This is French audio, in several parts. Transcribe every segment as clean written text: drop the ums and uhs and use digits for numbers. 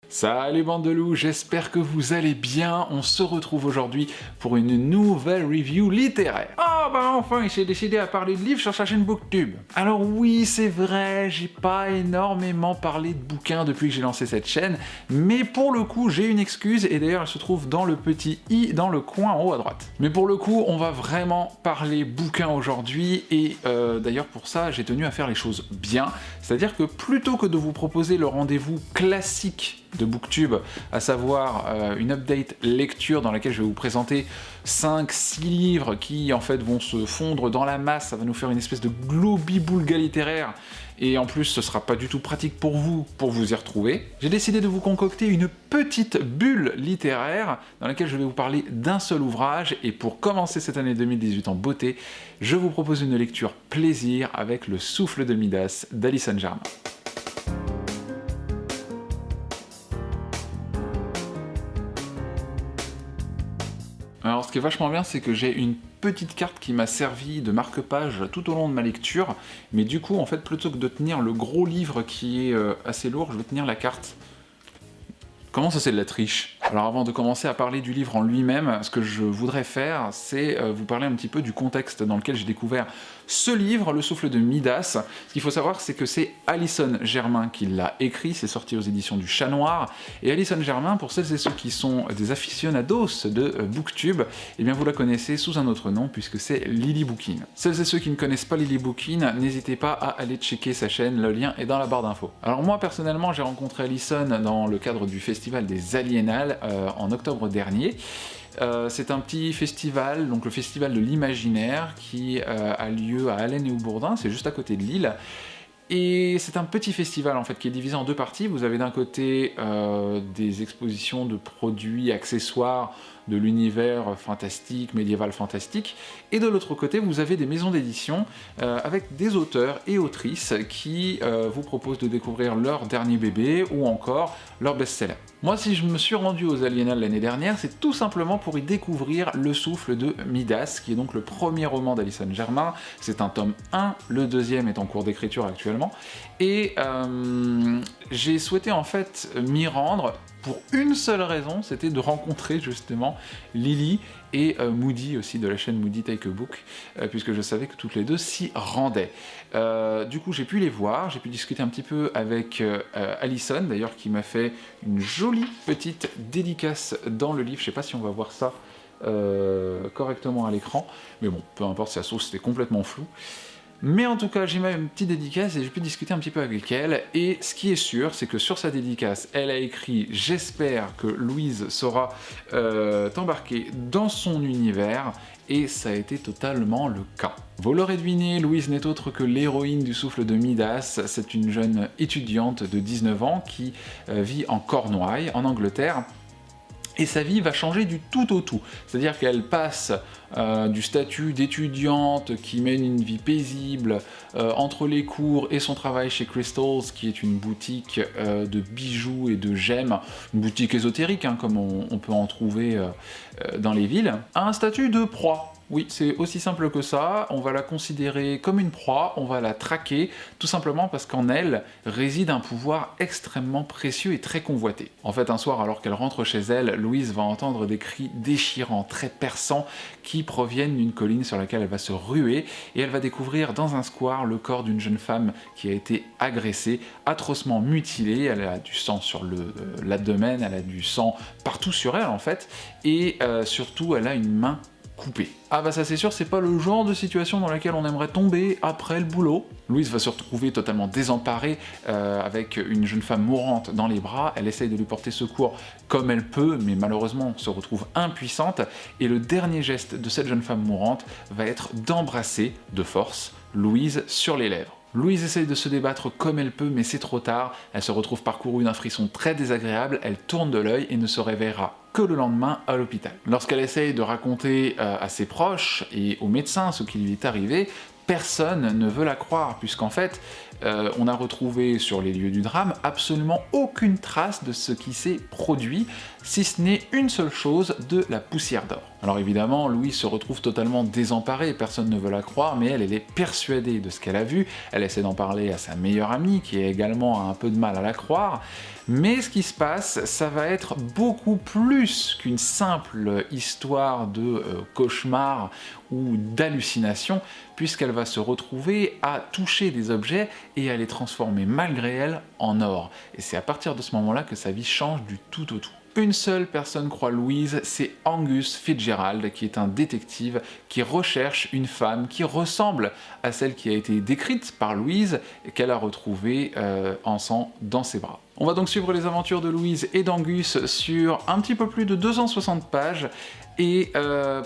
Salut bande de loups, j'espère que vous allez bien. On se retrouve aujourd'hui pour une nouvelle review littéraire. Oh bah enfin, j'ai décidé à parler de livres sur sa chaîne Booktube. Alors oui, c'est vrai, j'ai pas énormément parlé de bouquins depuis que j'ai lancé cette chaîne, mais pour le coup, j'ai une excuse, et d'ailleurs elle se trouve dans le petit i dans le coin en haut à droite. Mais pour le coup, on va vraiment parler bouquins aujourd'hui, et d'ailleurs pour ça, j'ai tenu à faire les choses bien. C'est-à-dire que plutôt que de vous proposer le rendez-vous classique de Booktube, à savoir une update lecture dans laquelle je vais vous présenter 5-6 livres qui en fait vont se fondre dans la masse, ça va nous faire une espèce de globi-boulga littéraire, et en plus ce sera pas du tout pratique pour vous y retrouver. J'ai décidé de vous concocter une petite bulle littéraire dans laquelle je vais vous parler d'un seul ouvrage, et pour commencer cette année 2018 en beauté, je vous propose une lecture plaisir avec Le Souffle de Midas d'Alison Germain. Alors ce qui est vachement bien, c'est que j'ai une petite carte qui m'a servi de marque-page tout au long de ma lecture, mais du coup en fait plutôt que de tenir le gros livre qui est assez lourd, je vais tenir la carte. Comment ça c'est de la triche? Alors avant de commencer à parler du livre en lui-même, ce que je voudrais faire, c'est vous parler un petit peu du contexte dans lequel j'ai découvert ce livre, Le Souffle de Midas. Ce qu'il faut savoir, c'est que c'est Alison Germain qui l'a écrit, c'est sorti aux éditions du Chat Noir, et Alison Germain, pour celles et ceux qui sont des aficionados de Booktube, eh bien vous la connaissez sous un autre nom, puisque c'est Lily Bookin. Celles et ceux qui ne connaissent pas Lily Bookin, n'hésitez pas à aller checker sa chaîne, le lien est dans la barre d'infos. Alors moi personnellement, j'ai rencontré Alison dans le cadre du Festival des Aliénales en octobre dernier. C'est un petit festival, donc le festival de l'imaginaire, qui a lieu à Allen-et-Houbourdin, c'est juste à côté de Lille. Et c'est un petit festival en fait qui est divisé en deux parties. Vous avez d'un côté des expositions de produits, accessoires de l'univers fantastique, médiéval fantastique, et de l'autre côté vous avez des maisons d'édition avec des auteurs et autrices qui vous proposent de découvrir leur dernier bébé ou encore leur best-seller. Moi, si je me suis rendu aux Aliénales l'année dernière, c'est tout simplement pour y découvrir Le Souffle de Midas, qui est donc le premier roman d'Alison Germain. C'est un tome 1, le deuxième est en cours d'écriture actuellement, et j'ai souhaité en fait m'y rendre pour une seule raison, c'était de rencontrer justement Lily et Moody aussi de la chaîne Moody Take a Book, puisque je savais que toutes les deux s'y rendaient. Du coup j'ai pu les voir, j'ai pu discuter un petit peu avec Alison, d'ailleurs qui m'a fait une jolie petite dédicace dans le livre, je sais pas si on va voir ça correctement à l'écran, mais bon, peu importe, si ça se trouve c'était complètement flou. Mais en tout cas, j'ai même une petite dédicace et j'ai pu discuter un petit peu avec elle, et ce qui est sûr, c'est que sur sa dédicace, elle a écrit « J'espère que Louise saura t'embarquer dans son univers », et ça a été totalement le cas. Vous l'aurez deviné, Louise n'est autre que l'héroïne du Souffle de Midas. C'est une jeune étudiante de 19 ans qui vit en Cornouailles, en Angleterre, et sa vie va changer du tout au tout. C'est-à-dire qu'elle passe du statut d'étudiante qui mène une vie paisible entre les cours et son travail chez Crystals, qui est une boutique de bijoux et de gemmes, une boutique ésotérique, hein, comme on peut en trouver dans les villes, à un statut de proie. Oui, c'est aussi simple que ça, on va la considérer comme une proie, on va la traquer, tout simplement parce qu'en elle réside un pouvoir extrêmement précieux et très convoité. En fait, un soir, alors qu'elle rentre chez elle, Louise va entendre des cris déchirants, très perçants, qui proviennent d'une colline sur laquelle elle va se ruer, et elle va découvrir dans un square le corps d'une jeune femme qui a été agressée, atrocement mutilée, elle a du sang sur l'abdomen, elle a du sang partout sur elle en fait, et surtout elle a une main coupée. Ah bah ça c'est sûr, c'est pas le genre de situation dans laquelle on aimerait tomber après le boulot. Louise va se retrouver totalement désemparée avec une jeune femme mourante dans les bras, elle essaye de lui porter secours comme elle peut, mais malheureusement se retrouve impuissante, et le dernier geste de cette jeune femme mourante va être d'embrasser, de force, Louise sur les lèvres. Louise essaye de se débattre comme elle peut, mais c'est trop tard, elle se retrouve parcourue d'un frisson très désagréable, elle tourne de l'œil et ne se réveillera que le lendemain à l'hôpital. Lorsqu'elle essaye de raconter à ses proches et aux médecins ce qui lui est arrivé, personne ne veut la croire, puisqu'en fait, on a retrouvé sur les lieux du drame absolument aucune trace de ce qui s'est produit, si ce n'est une seule chose, de la poussière d'or. Alors évidemment, Louise se retrouve totalement désemparée, personne ne veut la croire, mais elle est persuadée de ce qu'elle a vu, elle essaie d'en parler à sa meilleure amie, qui également a un peu de mal à la croire, mais ce qui se passe, ça va être beaucoup plus qu'une simple histoire de cauchemar ou d'hallucination, puisqu'elle va se retrouver à toucher des objets et à les transformer malgré elle en or. Et c'est à partir de ce moment-là que sa vie change du tout au tout. Une seule personne croit Louise, c'est Angus Fitzgerald, qui est un détective qui recherche une femme qui ressemble à celle qui a été décrite par Louise et qu'elle a retrouvée en sang dans ses bras. On va donc suivre les aventures de Louise et d'Angus sur un petit peu plus de 260 pages, et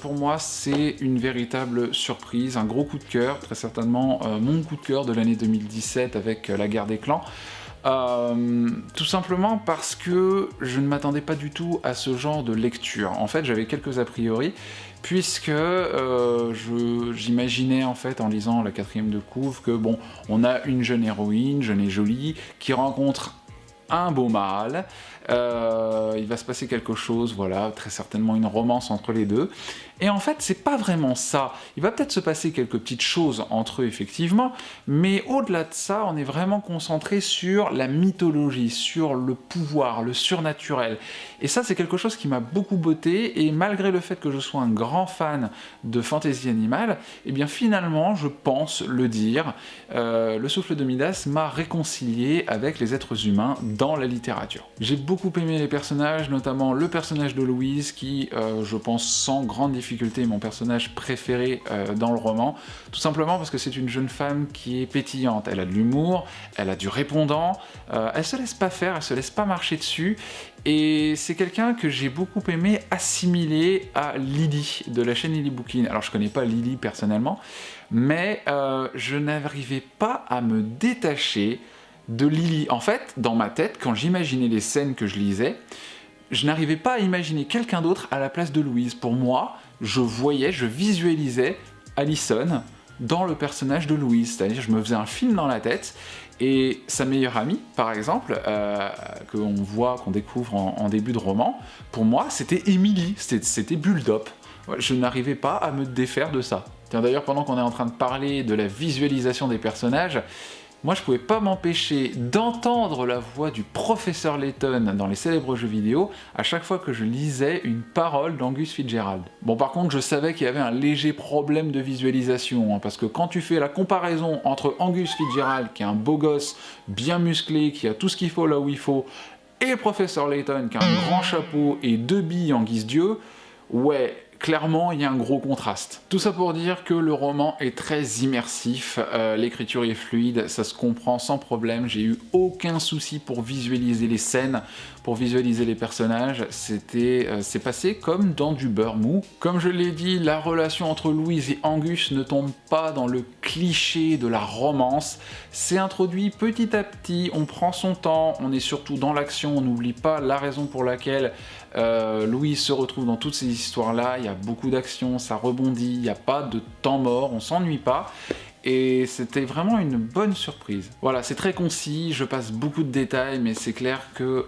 pour moi c'est une véritable surprise, un gros coup de cœur, très certainement mon coup de cœur de l'année 2017 avec La Guerre des Clans. Tout simplement parce que je ne m'attendais pas du tout à ce genre de lecture. En fait, j'avais quelques a priori, puisque j'imaginais en fait en lisant la 4e de couve que bon, on a une jeune héroïne, jeune et jolie, qui rencontre un beau mâle, il va se passer quelque chose, voilà, très certainement une romance entre les deux. Et en fait, c'est pas vraiment ça. Il va peut-être se passer quelques petites choses entre eux, effectivement, mais au-delà de ça, on est vraiment concentré sur la mythologie, sur le pouvoir, le surnaturel. Et ça, c'est quelque chose qui m'a beaucoup botté, et malgré le fait que je sois un grand fan de fantasy animale, eh bien finalement, je pense le dire, le souffle de Midas m'a réconcilié avec les êtres humains dans la littérature. J'ai beaucoup aimé les personnages, notamment le personnage de Louise, qui, je pense sans grande difficulté, est mon personnage préféré dans le roman, tout simplement parce que c'est une jeune femme qui est pétillante, elle a de l'humour, elle a du répondant, elle se laisse pas faire, elle se laisse pas marcher dessus, et c'est quelqu'un que j'ai beaucoup aimé assimiler à Lily, de la chaîne Lily Bookin. Alors je connais pas Lily personnellement, mais je n'arrivais pas à me détacher de Lily. En fait, dans ma tête, quand j'imaginais les scènes que je lisais, je n'arrivais pas à imaginer quelqu'un d'autre à la place de Louise. Pour moi, je visualisais Allison dans le personnage de Louise, c'est-à-dire je me faisais un film dans la tête, et sa meilleure amie, par exemple, qu'on découvre en début de roman, pour moi c'était Emily, c'était Bulldop. Je n'arrivais pas à me défaire de ça. Tiens, d'ailleurs, pendant qu'on est en train de parler de la visualisation des personnages, moi je pouvais pas m'empêcher d'entendre la voix du professeur Layton dans les célèbres jeux vidéo à chaque fois que je lisais une parole d'Angus Fitzgerald. Bon, par contre, je savais qu'il y avait un léger problème de visualisation, parce que quand tu fais la comparaison entre Angus Fitzgerald, qui est un beau gosse, bien musclé, qui a tout ce qu'il faut là où il faut, et le professeur Layton, qui a un grand chapeau et 2 billes en guise Dieu, ouais, clairement, il y a un gros contraste. Tout ça pour dire que le roman est très immersif, l'écriture est fluide, ça se comprend sans problème, j'ai eu aucun souci pour visualiser les scènes, pour visualiser les personnages, c'est passé comme dans du beurre mou. Comme je l'ai dit, la relation entre Louise et Angus ne tombe pas dans le cliché de la romance, c'est introduit petit à petit, on prend son temps, on est surtout dans l'action, on n'oublie pas la raison pour laquelle Louise se retrouve dans toutes ces histoires-là, il y a beaucoup d'action, ça rebondit, il n'y a pas de temps mort, on s'ennuie pas, et c'était vraiment une bonne surprise. Voilà, c'est très concis, je passe beaucoup de détails, mais c'est clair que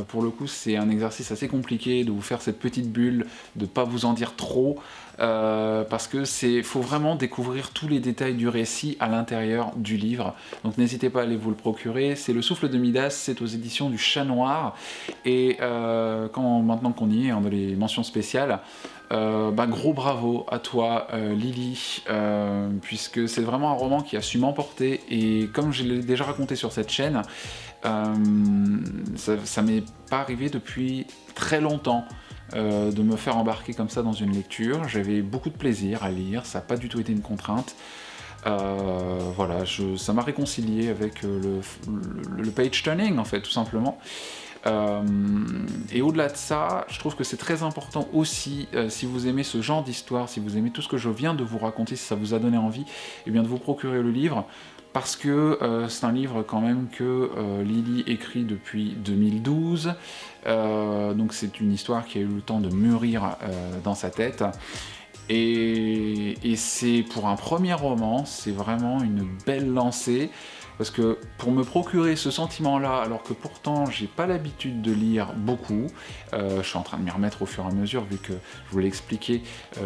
pour le coup c'est un exercice assez compliqué de vous faire cette petite bulle, de pas vous en dire trop, parce que faut vraiment découvrir tous les détails du récit à l'intérieur du livre, donc n'hésitez pas à aller vous le procurer. C'est Le Souffle de Midas, c'est aux éditions du Chat Noir, et maintenant qu'on y est, dans les mentions spéciales, gros bravo à toi Lily, puisque c'est vraiment un roman qui a su m'emporter, et comme je l'ai déjà raconté sur cette chaîne, ça m'est pas arrivé depuis très longtemps de me faire embarquer comme ça dans une lecture. J'avais beaucoup de plaisir à lire, ça n'a pas du tout été une contrainte. Voilà, ça m'a réconcilié avec le page turning, en fait, tout simplement. Et au-delà de ça, je trouve que c'est très important aussi, si vous aimez ce genre d'histoire, si vous aimez tout ce que je viens de vous raconter, si ça vous a donné envie, eh bien de vous procurer le livre, parce que c'est un livre quand même que Lily écrit depuis 2012, donc c'est une histoire qui a eu le temps de mûrir dans sa tête, Et c'est pour un premier roman, c'est vraiment une belle lancée. Parce que pour me procurer ce sentiment-là, alors que pourtant j'ai pas l'habitude de lire beaucoup, je suis en train de m'y remettre au fur et à mesure, vu que je vous l'ai expliqué,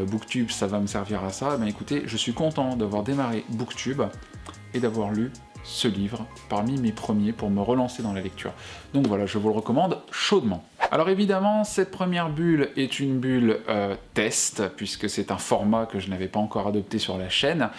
Booktube ça va me servir à ça, ben écoutez, je suis content d'avoir démarré Booktube et d'avoir lu ce livre parmi mes premiers pour me relancer dans la lecture. Donc voilà, je vous le recommande chaudement. Alors évidemment, cette première bulle est une bulle test, puisque c'est un format que je n'avais pas encore adopté sur la chaîne.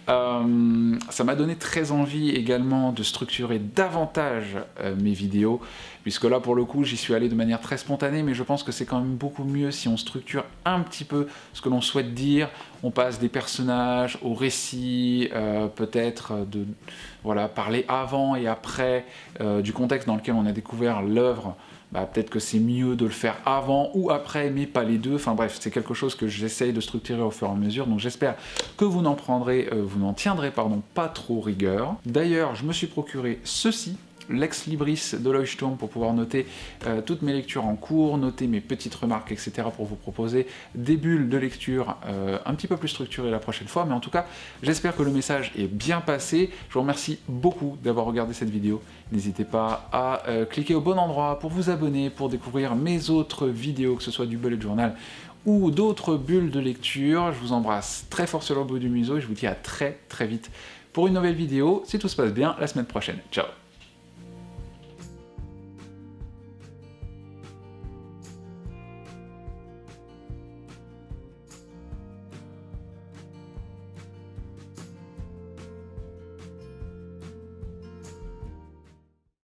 Ça m'a donné très envie également de structurer davantage mes vidéos, puisque là pour le coup j'y suis allé de manière très spontanée, mais je pense que c'est quand même beaucoup mieux si on structure un petit peu ce que l'on souhaite dire. On passe des personnages au récit, peut-être de voilà, parler avant et après du contexte dans lequel on a découvert l'œuvre. Bah, peut-être que c'est mieux de le faire avant ou après, mais pas les deux. Enfin bref, c'est quelque chose que j'essaye de structurer au fur et à mesure, donc j'espère que vous n'en tiendrez pas trop rigueur. D'ailleurs, je me suis procuré ceci, Lex Libris de Leuchtturm, pour pouvoir noter toutes mes lectures en cours, noter mes petites remarques, etc. pour vous proposer des bulles de lecture un petit peu plus structurées la prochaine fois. Mais en tout cas, j'espère que le message est bien passé. Je vous remercie beaucoup d'avoir regardé cette vidéo. N'hésitez pas à cliquer au bon endroit pour vous abonner, pour découvrir mes autres vidéos, que ce soit du bullet journal ou d'autres bulles de lecture. Je vous embrasse très fort sur le bout du museau et je vous dis à très vite pour une nouvelle vidéo, si tout se passe bien, la semaine prochaine. Ciao!